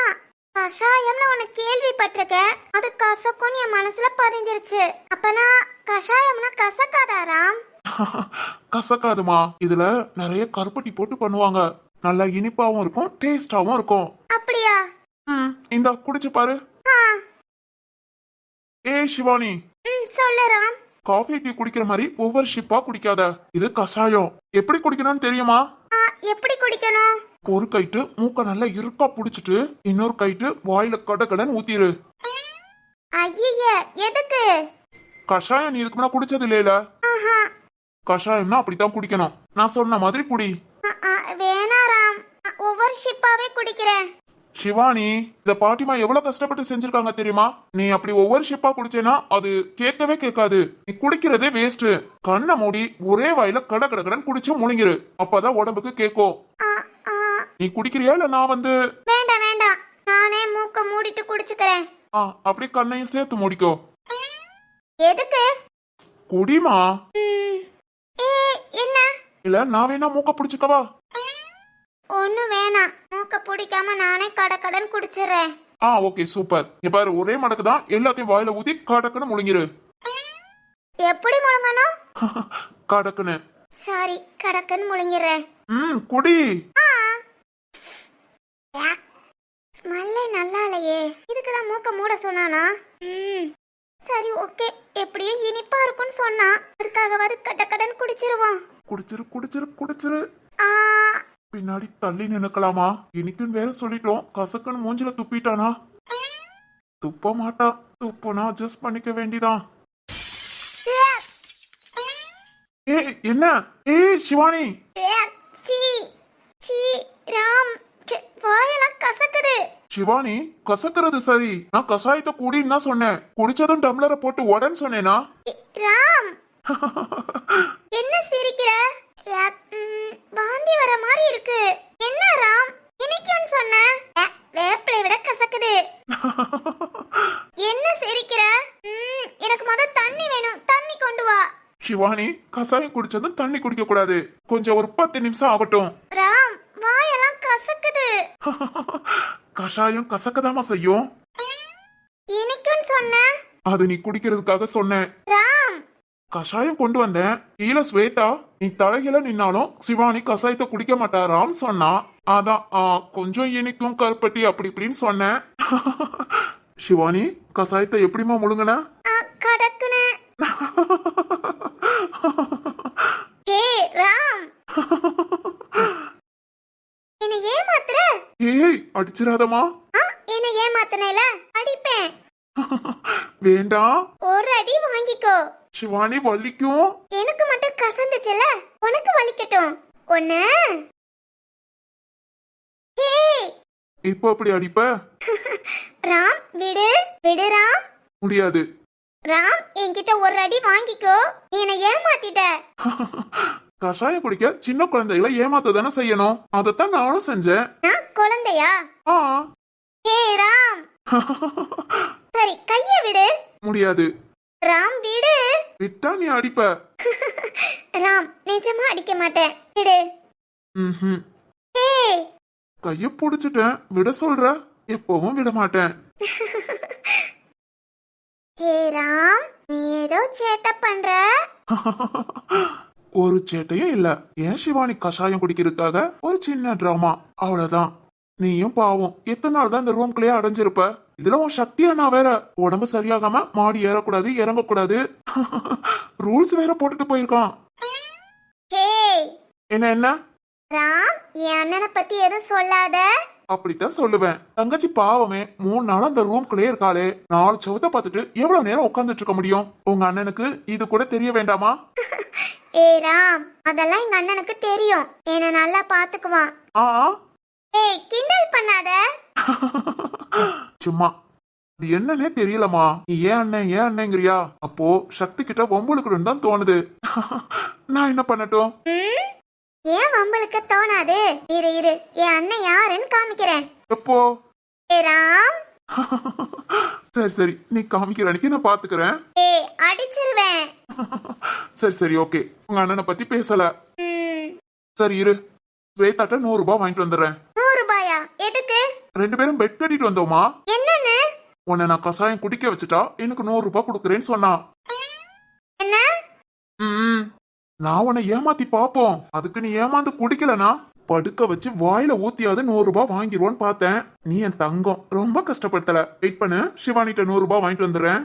கஷாயம்னு ஒன்னு கேள்விப்பட்டிருக்கேன். அது கசக்கும்னு என் மனசுல பதிஞ்சிருச்சு. அப்பனா கஷாயம்னா கசக்காதா ராம்? கசக்காதுமா. இதுல நிறைய கருப்பட்டி போட்டு பண்ணுவாங்க. நல்லா இனிப்பாவும் இருக்கும், டேஸ்டாவும் இருக்கும். அப்படியா? இந்த குடிச்சு பாரு. ஏய் சிவானி. சொல்லு ராம். காஃபி டீ குடிக்கிற மாதிரி ஒவ்வொரு ஷிப்பா குடிக்காத. இது கஷாயம். எப்படி குடிக்கணும்னு தெரியுமா? எப்படி குடிக்கணும்? ஒரு கைட்டு மூக்க நல்லா இருக்கா புடிச்சிட்டு இன்னொரு கைட்டு வாயில கடகடன் ஊத்திரு. ஐயே, எதுக்கு? கஷாயம் நீ இதுக்கு முன்ன குடிச்சது இல்லையில? கஷாயம்னா அப்படித்தான் குடிக்கணும். நான் சொன்ன மாதிரி குடி. வேணா ராம், ஒவ்வொரு ஷிப்பாவே குடிக்கிறேன். சிவானி, இத பாட்டிமா எவ்வளவு கஷ்டப்பட்டு செஞ்சிருக்காங்க தெரியுமா? நீ அப்படி ஒவ்வொரு ஷிப்பா குடிச்சேனா அது கேட்கவே கேட்காது. நீ குடிக்கிறதே வேஸ்ட். கண்ணை மூடி ஒரே வாயில கடகடன் குடிச்சு முழுங்கிரு. அப்பதான் உடம்புக்கு கேட்கும். நீ குடிக்கிறியா இல்ல நான் வந்து? வேண்டாம் வேண்டாம், நானே மூக்க மூடிட்டு குடிச்சுக்கிறேன். அப்படியே கண்ணையும் சேர்த்து மூடிக்கோ. எதுக்கு? குடிமா. என்ன? இல்ல நான் வேணா மூக்க புடிச்சுக்கவா? ஒண்ணு வேணாம், மூக்க பிடிக்காம நானே கடகடன் குடிச்சிடுறேன். Okay super. இங்க பாரு, ஒரே மடக்கு தான் எல்லாத்தையும் வாயில ஊத்தி கடக்குன்னு முழுங்கிரு. எப்படி முழுங்கணும்? கடக்குன்னு. சரி, கடக்குன்னு முழுங்கிடுறேன். குடி. ஸ்மெல்லே நல்லா இல்லையே, இதுக்குதான் மூக்க மூட சொன்னானா? சரி ஓகே, எப்படியும் இனிப்பா இருக்கும்னு சொன்னா, அதுக்காகவாது கடகடன் குடிச்சிருவோம். குடிச்சிரு குடிச்சிரு குடிச்சிரு. பின்னாடி தள்ளி நினைக்கலாமா? இனிக்குன்னு வேற சொல்லிட்டோம். கசக்குன்னு மூஞ்சில துப்பிட்டானா? துப்ப மாட்டா. துப்புனா அட்ஜஸ்ட் பண்ணிக்க வேண்டிதான். என்ன? சிவானி. ராம், வாயெல்லாம் கசக்குது. சிவானி, கசக்குறது சரி. நான் கஷாயத்தை குடின்னு தான் சொன்னேன். குடிச்சதும் டம்ளரை போட்டு உடன்னு சொன்னேனா? ராம், என்ன சிரிக்கிற? வாந்தி வர மாதிரி இருக்கு. என்ன ராம், இனிக்குன்னு சொன்ன? வேப்பிலை விட கசக்குது. என்ன சிரிக்கிற? எனக்கு முத தண்ணி வேணும், தண்ணி கொண்டு வா. சிவானி கசாயம் குடிச்சதும் தண்ணி குடிக்க கூடாது. கொஞ்சம் ஒரு 10 நிமிஷம் ஆகட்டும். ராம் வாயெல்லாம் கசக்குது. கஷாயம் கசக்கதாமா செய்யும். இனிக்குன்னு சொன்ன. அது நீ குடிக்கிறதுக்காக சொன்னேன். ராம் கஷாயம் கொண்டு வந்தேன். கீழே ஸ்வேதா நீ தலையில நின்னாலும் சிவானி கஷாயத்தை குடிக்க மாட்டாராம் சொன்னா. அதான் கொஞ்சம் இனிக்கும் கருப்பட்டி அப்படி இப்படின்னு சொன்னேன். சிவானி கஷாயத்தை எப்படிமா முழுங்கன? கடக்குன. ஹே ராம் என்ன ஏமாத்துற? ஏய் அடிச்சிராதமா. என்ன ஏமாத்துனேல அடிப்பேன். வேண்டாம். ஒரு அடி வாங்கிக்கோ. சிவானி வலிக்கும். எனக்கு மட்டும் கசந்துச்சுல, உனக்கு வலிக்கட்டும். ஒண்ணு. ஹே இப்போ அப்படி அடிப்ப ராம் விடு விடு ராம். முடியாது. ராம் என்கிட்ட ஒரு அடி வாங்கிக்கோ. நீ என்னை ஏமாத்திட்ட. கஷாயம் குடிக்க சின்ன குழந்தைகளை ஏமாத்த தானே செய்யணும். அதைத்தான் நானும் செஞ்சேன். நான் குழந்தையா? ஆ. ஹே ராம் சரி கைய விடு. முடியாது. ராம் விடு. விட்டா நீ அடிப்ப. ராம் நிஜமா அடிக்க மாட்டேன், விடு. ம்ஹும். ஹே கைய புடிச்சிட்டேன், விட சொல்ற. எப்பவும் விட மாட்டேன். ஹே ராம் நீ ஏதோ சேட்டை பண்ற. ஒரு சேட்டையும் இல்ல. ஏன் சிவானி கஷாயம் குடிக்கிறதுக்காக ஒரு சின்ன டிராமா, அவ்வளவுதான். நீயும் பாவம் எத்தனை நாள் தான் இந்த ரூம்குள்ளேயே அடைஞ்சிருப்ப. இதுல உன் சக்தியா நான் வேற உடம்பு சரியாகாம மாடி ஏறக்கூடாது இறங்கக்கூடாது. ரூல்ஸ் வேற போட்டுட்டு போயிருக்கான். ஹே என்ன என்ன ராம் என் அண்ணனை பத்தி எதுவும் சொல்லாத. அப்படித்தான் சொல்லுவேன். தங்கச்சி பாவமே 3 நாள் அந்த ரூம்குள்ளே இருக்காளே. 4 செவத்தை பார்த்துட்டு எவ்வளவு நேரம் உட்காந்துட்டு இருக்க முடியும்? உங்க அண்ணனுக்கு இது கூட தெரிய வேண்டாமா? ஏ ராம் அதெல்லாம் எங்க அண்ணனுக்கு தெரியும். என்ன நல்லா பாத்துக்குவான். ஆ ஏய் கிண்டல் பண்ணாத. சும்மா. இது என்னன்னே தெரியலமா. நீ ஏன் அண்ணங்கிறியா? அப்போ சக்தி கிட்ட வம்புளுக்கு தான் தோணுது. நான் என்ன பண்ணட்டும்? ஏன் வம்பளுக்கு தோணாது? இரு இரு என் அண்ணன் யாருன்னு காமிக்கிறேன். எப்போ? ஏ ராம் சரி சரி நீ காமிக்கிற அன்னைக்கு நான் பாத்துக்கிறேன். ஏய் அடிச்சிருவேன். சரி சரி ஓகே. உங்க அண்ணனை பத்தி பேசல. ம், சரி இரு. ஸ்வேதாட்ட 100 ரூபாய் வாங்கிட்டு வந்துடுறேன். 100 ரூபாயா? எதுக்கு? 2 பேரும் பெட் கட்டிட்டு வந்தோமா. என்னன்னு? உன்னை நான் கசாயம் குடிக்க வச்சுட்டா எனக்கு 100 ரூபாய் கொடுக்குறேன்னு சொன்னா. என்ன? ம் நான் உன்னை ஏமாத்தி பாப்போம். அதுக்கு நீ ஏமாந்து குடிக்கலனா படுக்க வச்சு வாயில ஊத்தியாவது 100 ரூபாய் வாங்கிடுவோன்னு பார்த்தேன். நீ என் தங்கம் ரொம்ப கஷ்டப்படுத்தல. வெயிட் பண்ணு, சிவானிட்ட 100 ரூபாய் வாங்கிட்டு வந்துடுறேன்.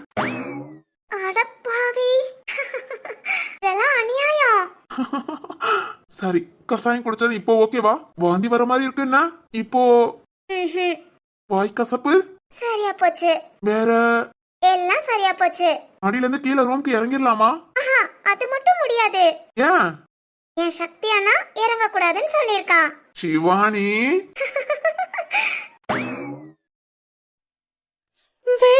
அடப்பாவி. இதெல்லாம் அநியாயம். சரி கசாயம் குடிச்சது இப்போ ஓகேவா? வாந்தி வர மாதிரி இருக்குன்னா இப்போ ம்ஹும். வாய் கசப்பு சரியா போச்சு. வேற எல்லாம் சரியா போச்சு. அடியில இருந்து கீழே ரூம்க்கு இறங்கிடலாமா? ஆஹா, அது மட்டும் முடியாது. ஏன்? என் சக்தி அண்ணா இறங்க கூடாதுன்னு சொல்லியிருக்கான். சிவானி வே